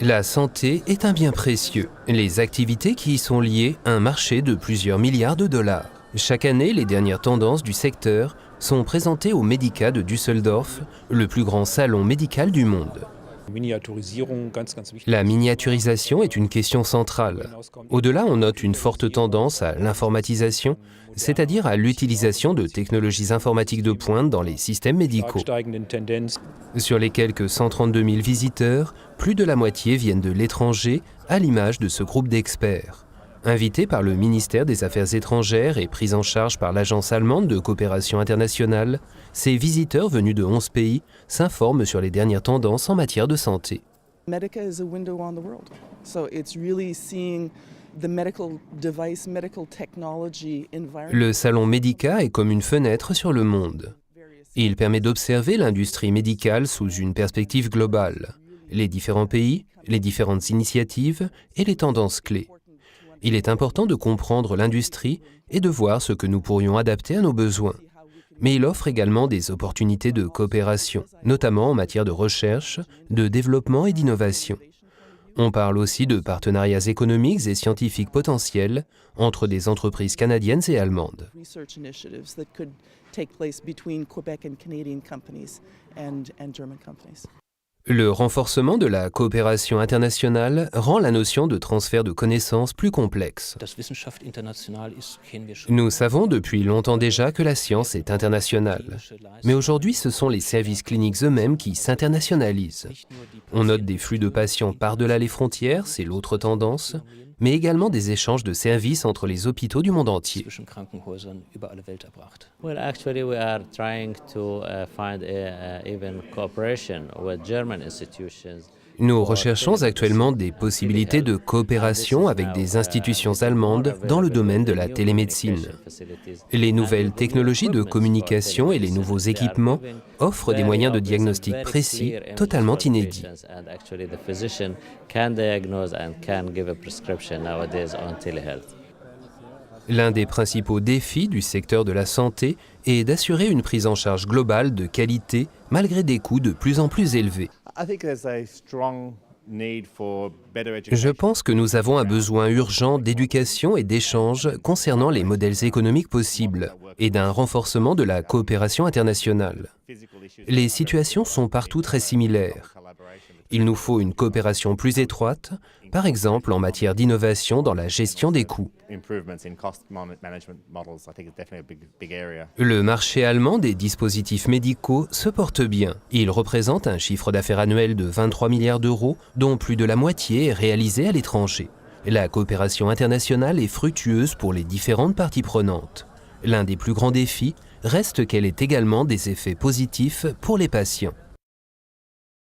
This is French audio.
La santé est un bien précieux. Les activités qui y sont liées, un marché de plusieurs milliards de dollars. Chaque année, les dernières tendances du secteur sont présentées au Medica de Düsseldorf, le plus grand salon médical du monde. La miniaturisation est une question centrale. Au-delà, on note une forte tendance à l'informatisation, c'est-à-dire à l'utilisation de technologies informatiques de pointe dans les systèmes médicaux. Sur les quelques 132 000 visiteurs, plus de la moitié viennent de l'étranger, à l'image de ce groupe d'experts. Invités par le ministère des Affaires étrangères et pris en charge par l'Agence allemande de coopération internationale, ces visiteurs venus de 11 pays s'informent sur les dernières tendances en matière de santé. Medica is a window on the world. So it's really seeing the medical device, medical technology environment. Le salon Medica est comme une fenêtre sur le monde. Il permet d'observer l'industrie médicale sous une perspective globale, les différents pays, les différentes initiatives et les tendances clés. Il est important de comprendre l'industrie et de voir ce que nous pourrions adapter à nos besoins. Mais il offre également des opportunités de coopération, notamment en matière de recherche, de développement et d'innovation. On parle aussi de partenariats économiques et scientifiques potentiels entre des entreprises canadiennes et allemandes. Research initiatives that could take place between Quebec and Canadian companies and German companies. Le renforcement de la coopération internationale rend la notion de transfert de connaissances plus complexe. Nous savons depuis longtemps déjà que la science est internationale. Mais aujourd'hui, ce sont les services cliniques eux-mêmes qui s'internationalisent. On note des flux de patients par-delà les frontières, c'est l'autre tendance, mais également des échanges de services entre les hôpitaux du monde entier. Well, actually, we are trying to find even cooperation with German institutions. Nous recherchons actuellement des possibilités de coopération avec des institutions allemandes dans le domaine de la télémédecine. Les nouvelles technologies de communication et les nouveaux équipements offrent des moyens de diagnostic précis, totalement inédits. L'un des principaux défis du secteur de la santé est d'assurer une prise en charge globale de qualité malgré des coûts de plus en plus élevés. Je pense que nous avons un besoin urgent d'éducation et d'échange concernant les modèles économiques possibles et d'un renforcement de la coopération internationale. Les situations sont partout très similaires. Il nous faut une coopération plus étroite, par exemple en matière d'innovation dans la gestion des coûts. Le marché allemand des dispositifs médicaux se porte bien. Il représente un chiffre d'affaires annuel de 23 milliards d'euros, dont plus de la moitié est réalisée à l'étranger. La coopération internationale est fructueuse pour les différentes parties prenantes. L'un des plus grands défis reste qu'elle ait également des effets positifs pour les patients.